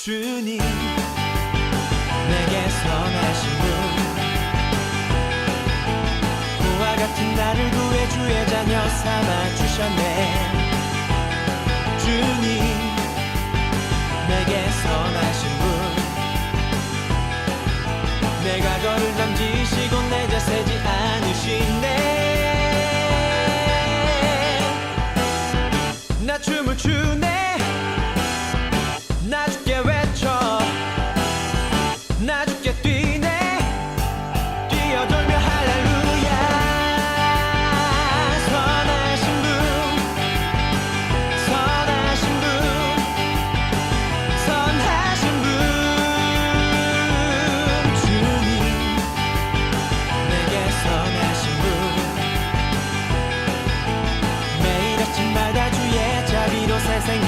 주님 내게 선하신 분 고와 같은 나를 구해 주의 자녀 삼아 주셨네. 주님 내게 선하신 분 내가 거를 남기시고 내자 세지 않으시네. 나 춤을 추네. 나 주께 외쳐. 나 주께 뛰네. 뛰어돌며 할렐루야. 선하신 분 선하신 분 선하신 분 주님 내게 선하신 분 매일 아침마다 주의 자비로 새 생명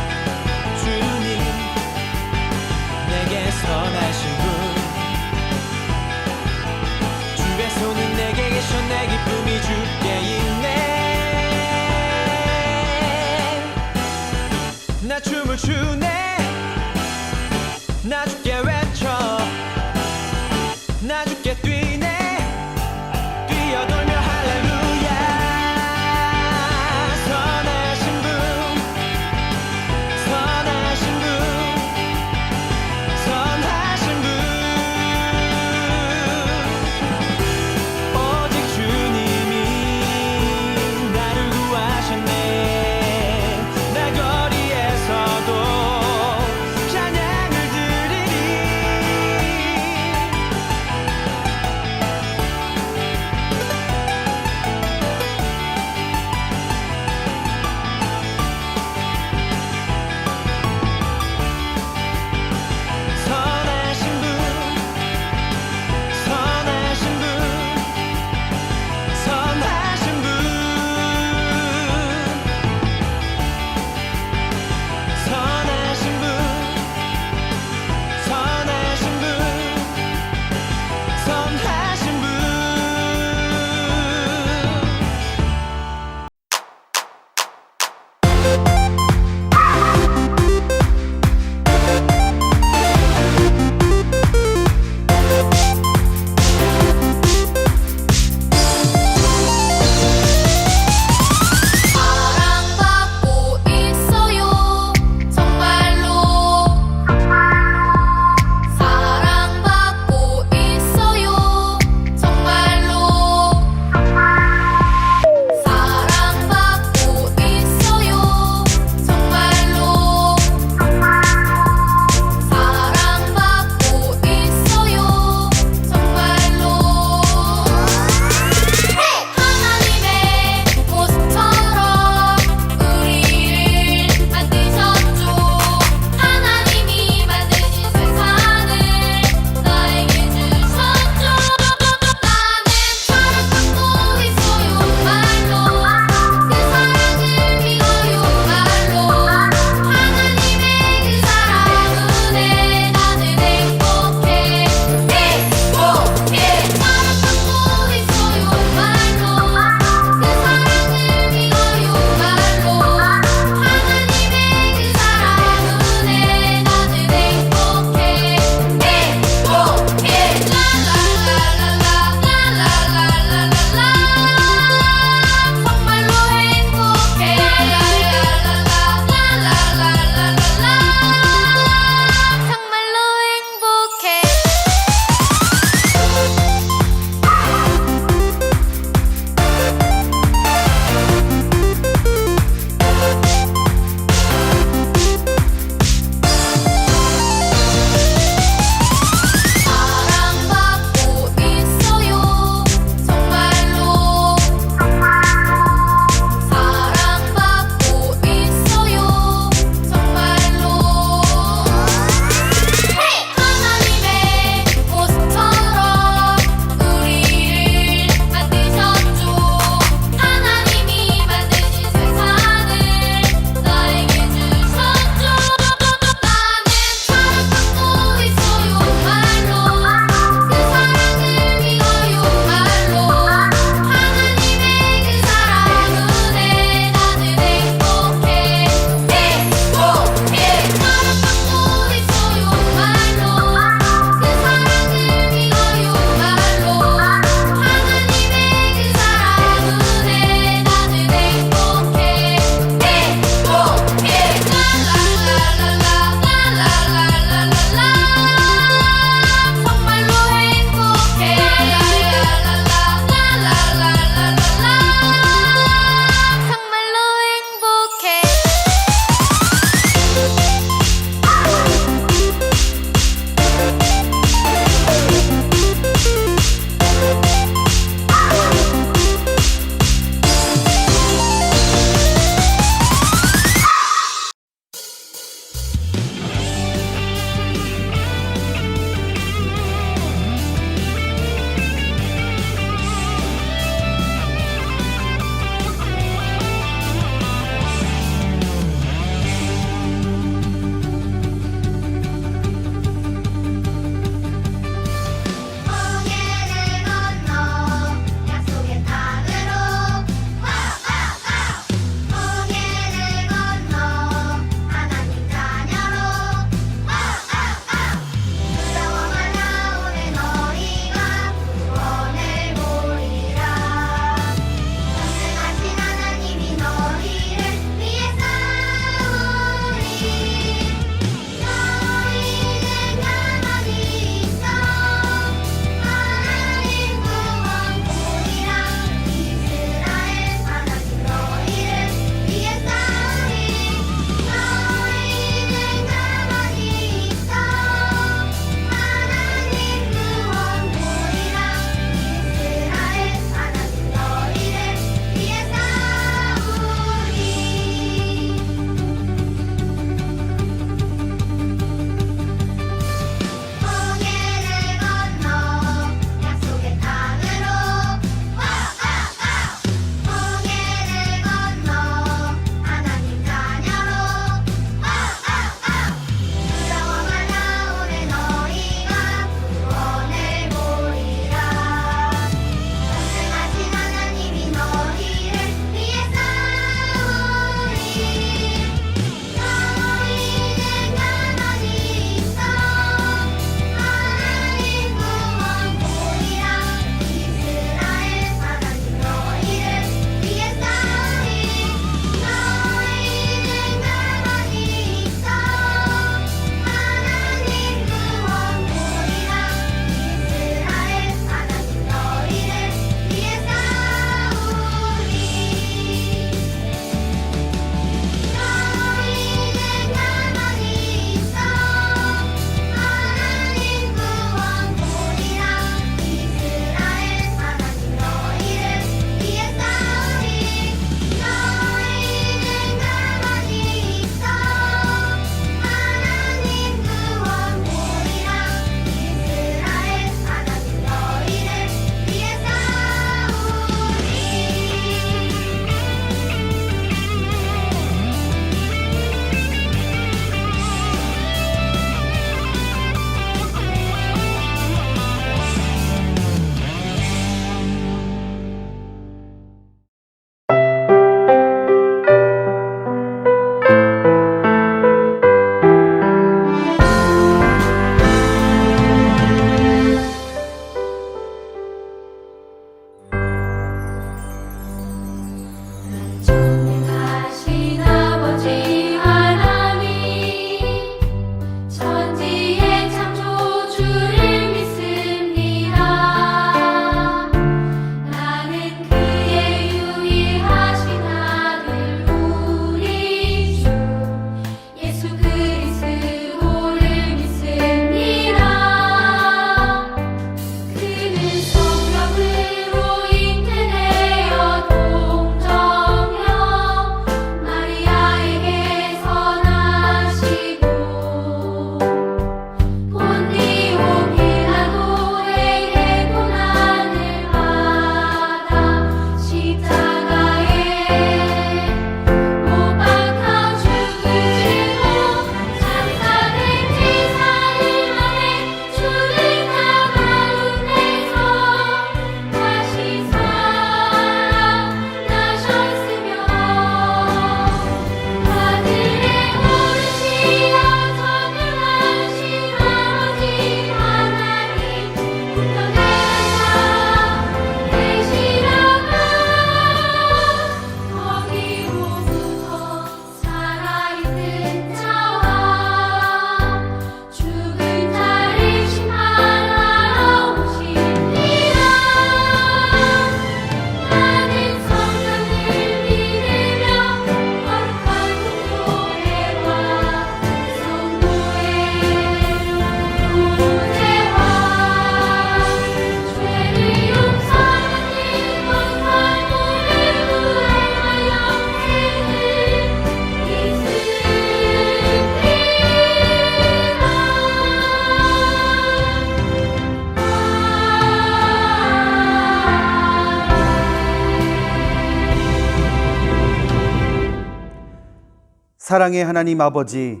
사랑의 하나님 아버지,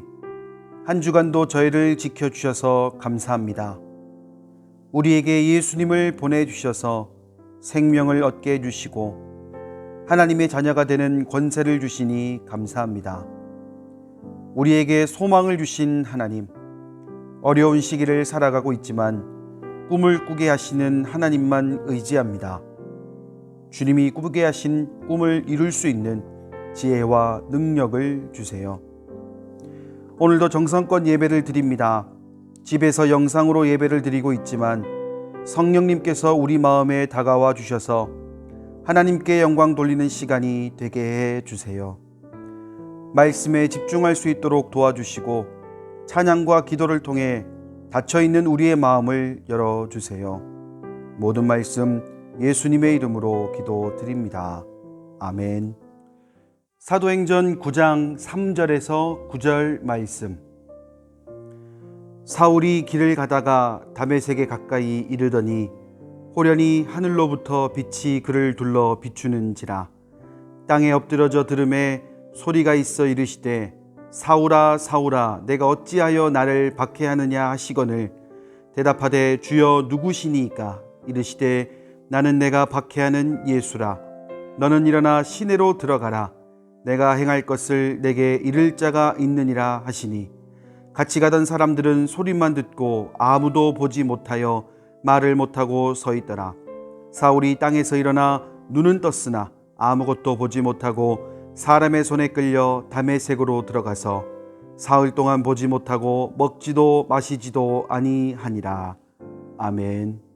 한 주간도 저희를 지켜주셔서 감사합니다. 우리에게 예수님을 보내주셔서 생명을 얻게 해주시고 하나님의 자녀가 되는 권세를 주시니 감사합니다. 우리에게 소망을 주신 하나님, 어려운 시기를 살아가고 있지만 꿈을 꾸게 하시는 하나님만 의지합니다. 주님이 꾸게 하신 꿈을 이룰 수 있는 지혜와 능력을 주세요. 오늘도 정성껏 예배를 드립니다. 집에서 영상으로 예배를 드리고 있지만 성령님께서 우리 마음에 다가와 주셔서 하나님께 영광 돌리는 시간이 되게 해 주세요. 말씀에 집중할 수 있도록 도와주시고 찬양과 기도를 통해 닫혀있는 우리의 마음을 열어주세요. 모든 말씀 예수님의 이름으로 기도드립니다. 아멘. 사도행전 9장 3절에서 9절 말씀. 사울이 길을 가다가 다메섹에 가까이 이르더니 호련히 하늘로부터 빛이 그를 둘러 비추는지라. 땅에 엎드러져 들음에 소리가 있어 이르시되 사울아 사울아 내가 어찌하여 나를 박해하느냐 하시거늘 대답하되 주여 누구시니까 이르시되 나는 내가 박해하는 예수라. 너는 일어나 시내로 들어가라. 내가 행할 것을 내게 이를 자가 있느니라 하시니 같이 가던 사람들은 소리만 듣고 아무도 보지 못하여 말을 못하고 서 있더라. 사울이 땅에서 일어나 눈은 떴으나 아무것도 보지 못하고 사람의 손에 끌려 다메섹으로 들어가서 사흘 동안 보지 못하고 먹지도 마시지도 아니하니라. 아멘.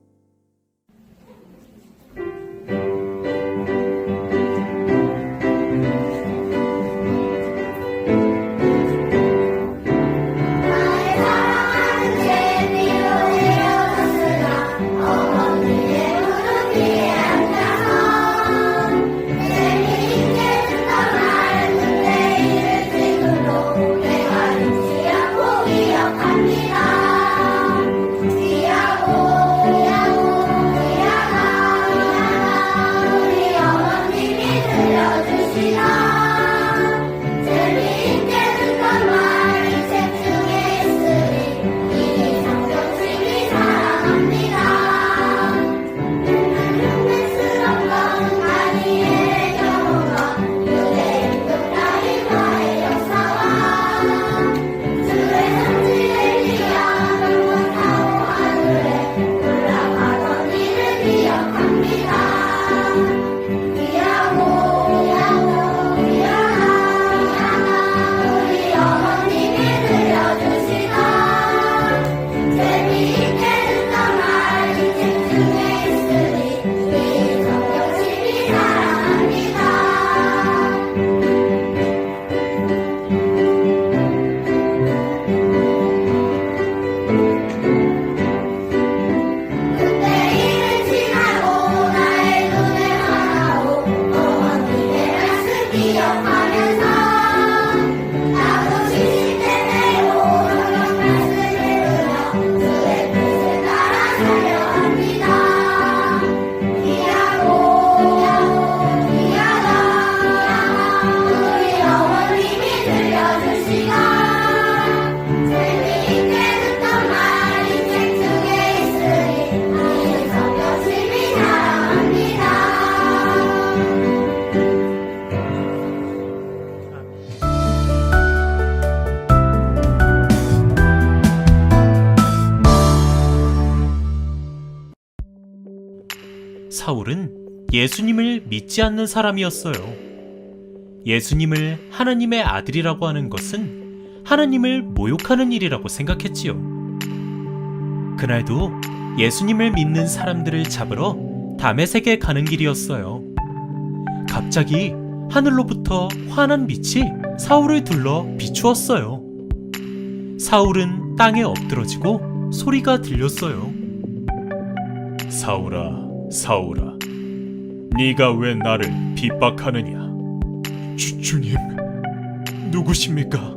사울은 예수님을 믿지 않는 사람이었어요. 예수님을 하나님의 아들이라고 하는 것은 하나님을 모욕하는 일이라고 생각했지요. 그날도 예수님을 믿는 사람들을 잡으러 다메섹에 가는 길이었어요. 갑자기 하늘로부터 환한 빛이 사울을 둘러 비추었어요. 사울은 땅에 엎드러지고 소리가 들렸어요. 사울아, 사울아, 네가 왜 나를 핍박하느냐? 주님, 누구십니까?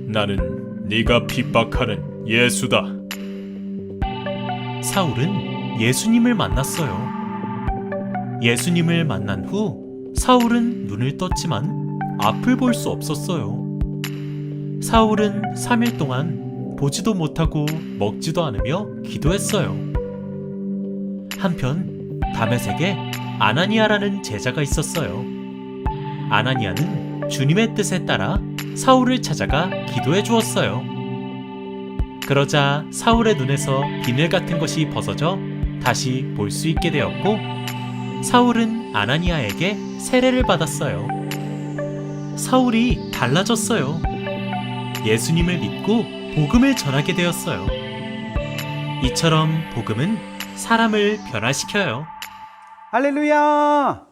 나는 네가 핍박하는 예수다. 사울은 예수님을 만났어요. 예수님을 만난 후 사울은 눈을 떴지만 앞을 볼 수 없었어요. 사울은 3일 동안 보지도 못하고 먹지도 않으며 기도했어요. 한편 다메섹에 아나니아라는 제자가 있었어요. 아나니아는 주님의 뜻에 따라 사울을 찾아가 기도해 주었어요. 그러자 사울의 눈에서 비늘 같은 것이 벗어져 다시 볼 수 있게 되었고, 사울은 아나니아에게 세례를 받았어요. 사울이 달라졌어요. 예수님을 믿고 복음을 전하게 되었어요. 이처럼 복음은 사람을 변화시켜요. 할렐루야!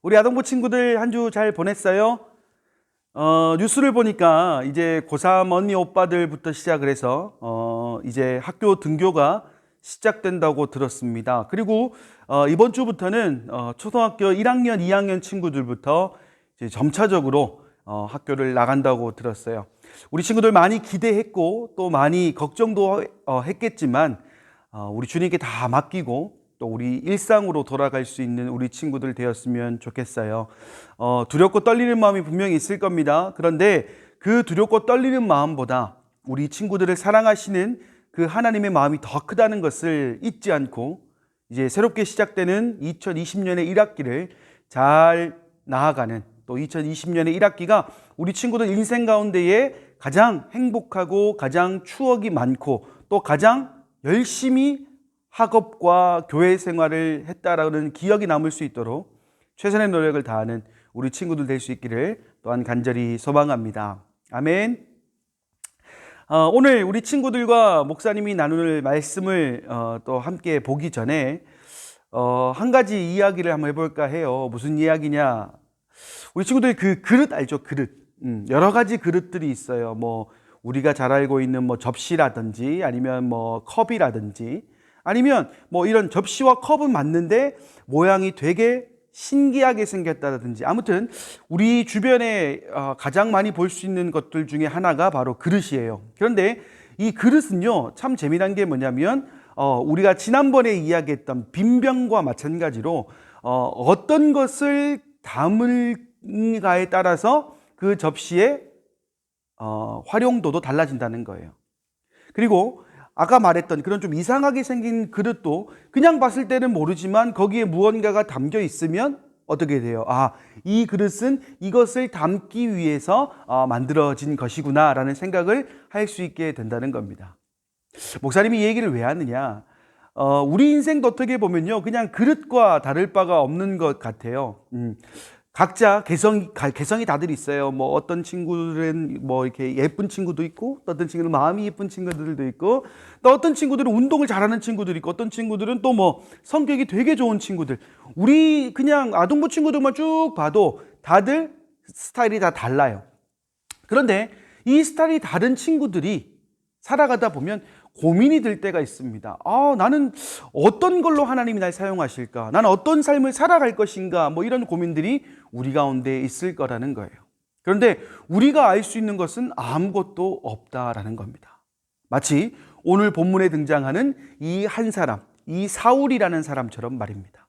우리 아동부 친구들 한 주 잘 보냈어요? 뉴스를 보니까 이제 고3 언니 오빠들부터 시작을 해서 이제 학교 등교가 시작된다고 들었습니다. 그리고 이번 주부터는 초등학교 1학년, 2학년 친구들부터 이제 점차적으로 학교를 나간다고 들었어요. 우리 친구들 많이 기대했고 또 많이 걱정도 했겠지만 우리 주님께 다 맡기고 또 우리 일상으로 돌아갈 수 있는 우리 친구들 되었으면 좋겠어요. 두렵고 떨리는 마음이 분명히 있을 겁니다. 그런데 그 두렵고 떨리는 마음보다 우리 친구들을 사랑하시는 그 하나님의 마음이 더 크다는 것을 잊지 않고 이제 새롭게 시작되는 2020년의 1학기를 잘 나아가는, 또 2020년의 1학기가 우리 친구들 인생 가운데에 가장 행복하고 가장 추억이 많고 또 가장 열심히 학업과 교회 생활을 했다라는 기억이 남을 수 있도록 최선의 노력을 다하는 우리 친구들 될 수 있기를 또한 간절히 소망합니다. 아멘. 오늘 우리 친구들과 목사님이 나눌 말씀을 또 함께 보기 전에 한 가지 이야기를 한번 해볼까 해요. 무슨 이야기냐? 우리 친구들 그 그릇 알죠? 그릇. 여러 가지 그릇들이 있어요. 뭐 우리가 잘 알고 있는 뭐 접시라든지 아니면 뭐 컵이라든지 아니면 뭐 이런 접시와 컵은 맞는데 모양이 되게 신기하게 생겼다든지, 아무튼 우리 주변에 가장 많이 볼 수 있는 것들 중에 하나가 바로 그릇이에요. 그런데 이 그릇은요 참 재미난 게 뭐냐면 우리가 지난번에 이야기했던 빈병과 마찬가지로 어떤 것을 담을가에 따라서 그 접시의 활용도도 달라진다는 거예요. 그리고 아까 말했던 그런 좀 이상하게 생긴 그릇도 그냥 봤을 때는 모르지만 거기에 무언가가 담겨 있으면 어떻게 돼요? 이 그릇은 이것을 담기 위해서 만들어진 것이구나 라는 생각을 할 수 있게 된다는 겁니다. 목사님이 이 얘기를 왜 하느냐? 우리 인생도 어떻게 보면요 그냥 그릇과 다를 바가 없는 것 같아요. 각자 개성이 다들 있어요. 뭐 어떤 친구들은 뭐 이렇게 예쁜 친구도 있고, 또 어떤 친구들은 마음이 예쁜 친구들도 있고, 또 어떤 친구들은 운동을 잘하는 친구들이 있고, 어떤 친구들은 또 뭐 성격이 되게 좋은 친구들. 우리 그냥 아동부 친구들만 쭉 봐도 다들 스타일이 다 달라요. 그런데 이 스타일이 다른 친구들이 살아가다 보면 고민이 들 때가 있습니다. 나는 어떤 걸로 하나님이 날 사용하실까? 나는 어떤 삶을 살아갈 것인가? 뭐 이런 고민들이 우리 가운데 있을 거라는 거예요. 그런데 우리가 알 수 있는 것은 아무것도 없다라는 겁니다. 마치 오늘 본문에 등장하는 이 한 사람, 이 사울이라는 사람처럼 말입니다.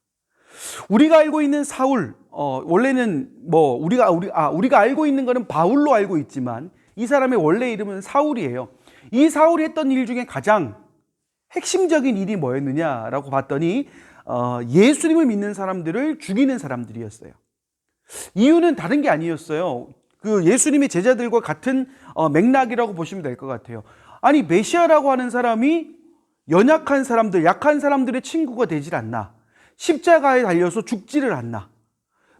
우리가 알고 있는 사울, 원래는 뭐 우리가 알고 있는 것은 바울로 알고 있지만 이 사람의 원래 이름은 사울이에요. 이 사울이 했던 일 중에 가장 핵심적인 일이 뭐였느냐라고 봤더니 예수님을 믿는 사람들을 죽이는 사람들이었어요. 이유는 다른 게 아니었어요. 그 예수님의 제자들과 같은 맥락이라고 보시면 될 것 같아요. 아니 메시아라고 하는 사람이 연약한 사람들, 약한 사람들의 친구가 되질 않나? 십자가에 달려서 죽지를 않나?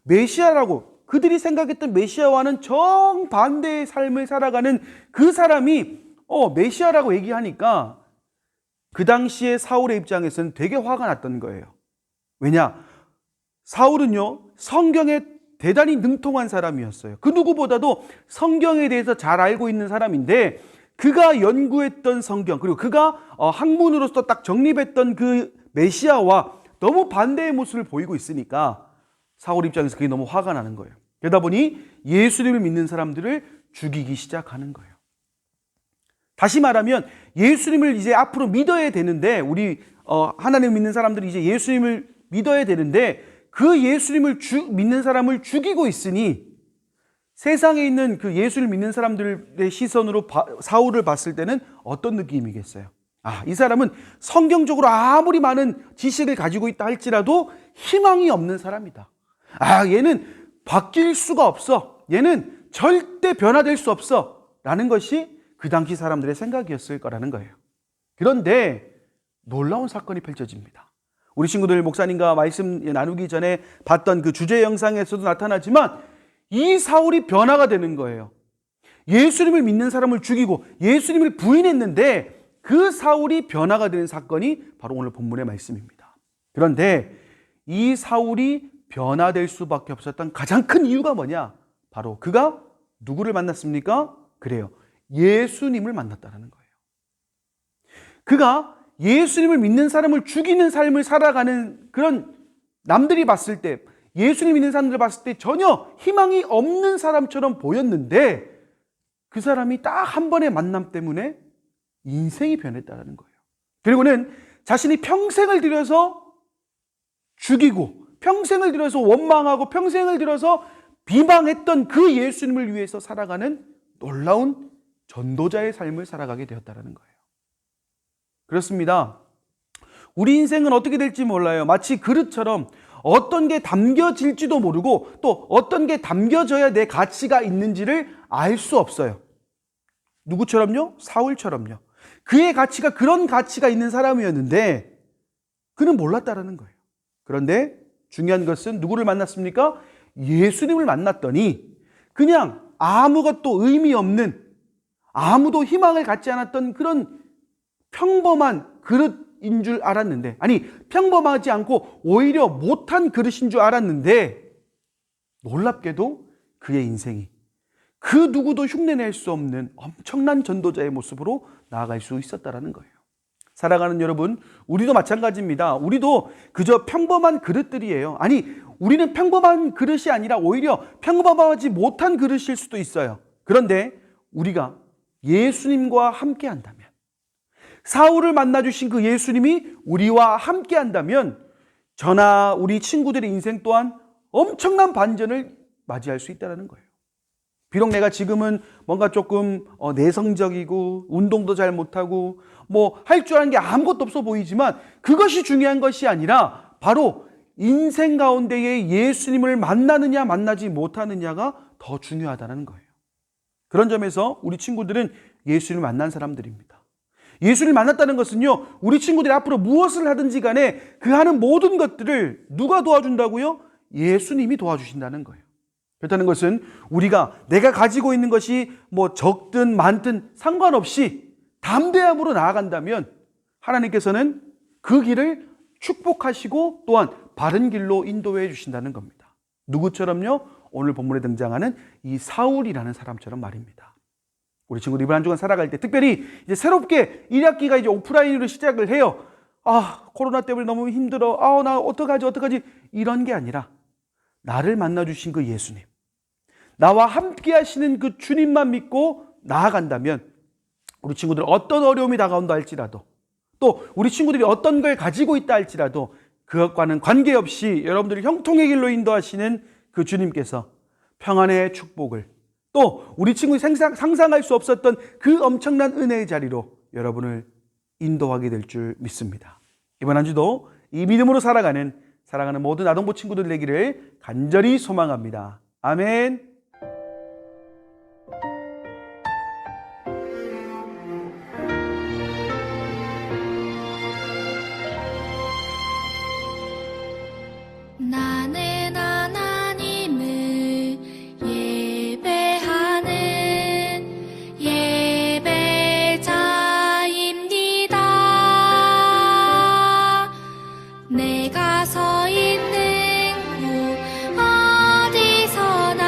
메시아라고 그들이 생각했던 메시아와는 정반대의 삶을 살아가는 그 사람이 메시아라고 얘기하니까 그 당시에 사울의 입장에서는 되게 화가 났던 거예요. 왜냐? 사울은요 성경에 대단히 능통한 사람이었어요. 그 누구보다도 성경에 대해서 잘 알고 있는 사람인데 그가 연구했던 성경, 그리고 그가 학문으로서 딱 정립했던 그 메시아와 너무 반대의 모습을 보이고 있으니까 사울 입장에서 그게 너무 화가 나는 거예요. 그러다 보니 예수님을 믿는 사람들을 죽이기 시작하는 거예요. 다시 말하면 예수님을 이제 앞으로 믿어야 되는데, 우리 하나님을 믿는 사람들이 이제 예수님을 믿어야 되는데 그 예수님을 믿는 사람을 죽이고 있으니 세상에 있는 그 예수를 믿는 사람들의 시선으로 사울을 봤을 때는 어떤 느낌이겠어요? 이 사람은 성경적으로 아무리 많은 지식을 가지고 있다 할지라도 희망이 없는 사람이다. 얘는 바뀔 수가 없어. 얘는 절대 변화될 수 없어. 라는 것이 그 당시 사람들의 생각이었을 거라는 거예요. 그런데 놀라운 사건이 펼쳐집니다. 우리 친구들 목사님과 말씀 나누기 전에 봤던 그 주제 영상에서도 나타나지만 이 사울이 변화가 되는 거예요. 예수님을 믿는 사람을 죽이고 예수님을 부인했는데 그 사울이 변화가 되는 사건이 바로 오늘 본문의 말씀입니다. 그런데 이 사울이 변화될 수밖에 없었던 가장 큰 이유가 뭐냐? 바로 그가 누구를 만났습니까? 그래요. 예수님을 만났다는 거예요. 그가 예수님을 믿는 사람을 죽이는 삶을 살아가는 그런 남들이 봤을 때, 예수님 믿는 사람들 봤을 때 전혀 희망이 없는 사람처럼 보였는데 그 사람이 딱 한 번의 만남 때문에 인생이 변했다는 거예요. 그리고는 자신이 평생을 들여서 죽이고 평생을 들여서 원망하고 평생을 들여서 비방했던 그 예수님을 위해서 살아가는 놀라운 전도자의 삶을 살아가게 되었다는 거예요. 그렇습니다. 우리 인생은 어떻게 될지 몰라요. 마치 그릇처럼 어떤 게 담겨질지도 모르고 또 어떤 게 담겨져야 내 가치가 있는지를 알 수 없어요. 누구처럼요? 사울처럼요. 그의 가치가 그런 가치가 있는 사람이었는데 그는 몰랐다라는 거예요. 그런데 중요한 것은 누구를 만났습니까? 예수님을 만났더니 그냥 아무것도 의미 없는, 아무도 희망을 갖지 않았던 그런 평범한 그릇인 줄 알았는데, 평범하지 않고 오히려 못한 그릇인 줄 알았는데 놀랍게도 그의 인생이 그 누구도 흉내낼 수 없는 엄청난 전도자의 모습으로 나아갈 수 있었다는 거예요. 살아가는 여러분, 우리도 마찬가지입니다. 우리도 그저 평범한 그릇들이에요. 우리는 평범한 그릇이 아니라 오히려 평범하지 못한 그릇일 수도 있어요. 그런데 우리가 예수님과 함께 한다면, 사울을 만나주신 그 예수님이 우리와 함께 한다면 저나 우리 친구들의 인생 또한 엄청난 반전을 맞이할 수 있다는 거예요. 비록 내가 지금은 뭔가 조금 내성적이고 운동도 잘 못하고 할 줄 아는 게 아무것도 없어 보이지만 그것이 중요한 것이 아니라 바로 인생 가운데에 예수님을 만나느냐 만나지 못하느냐가 더 중요하다는 거예요. 그런 점에서 우리 친구들은 예수님을 만난 사람들입니다. 예수님을 만났다는 것은요, 우리 친구들이 앞으로 무엇을 하든지 간에 그 하는 모든 것들을 누가 도와준다고요? 예수님이 도와주신다는 거예요. 그렇다는 것은 우리가 내가 가지고 있는 것이 적든 많든 상관없이 담대함으로 나아간다면 하나님께서는 그 길을 축복하시고 또한 바른 길로 인도해 주신다는 겁니다. 누구처럼요? 오늘 본문에 등장하는 이 사울이라는 사람처럼 말입니다. 우리 친구들 이번 한 주간 살아갈 때 특별히 이제 새롭게 1학기가 이제 오프라인으로 시작을 해요. 코로나 때문에 너무 힘들어. 나 어떡하지? 이런 게 아니라 나를 만나주신 그 예수님, 나와 함께 하시는 그 주님만 믿고 나아간다면 우리 친구들 어떤 어려움이 다가온다 할지라도 또 우리 친구들이 어떤 걸 가지고 있다 할지라도 그것과는 관계없이 여러분들을 형통의 길로 인도하시는 그 주님께서 평안의 축복을 또 우리 친구들이 상상할 수 없었던 그 엄청난 은혜의 자리로 여러분을 인도하게 될 줄 믿습니다. 이번 한 주도 이 믿음으로 살아가는 사랑하는 모든 아동부 친구들 되기를 간절히 소망합니다. 아멘. 나는 하나님을 예배하는 예배자입니다. 내가 서 있는 곳 어디서나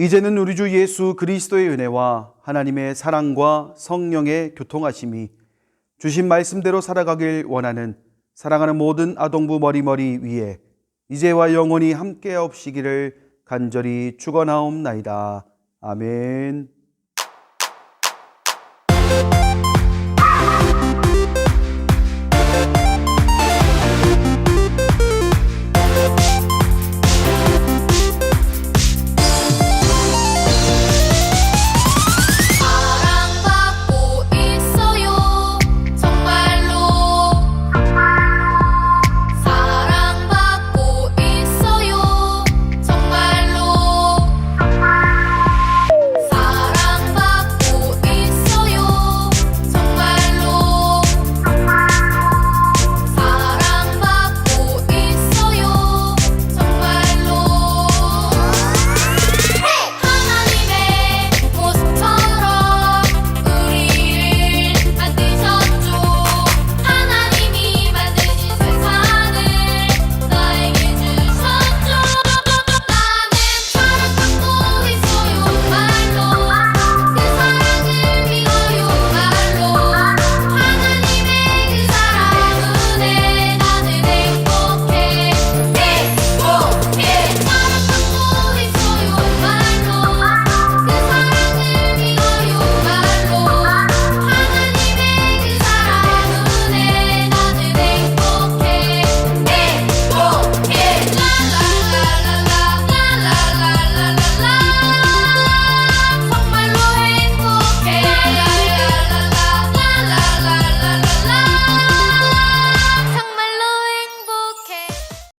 이제는 우리 주 예수 그리스도의 은혜와 하나님의 사랑과 성령의 교통하심이 주신 말씀대로 살아가길 원하는 사랑하는 모든 아동부 머리머리 위에 이제와 영원히 함께하옵시기를 간절히 축원하옵나이다. 아멘.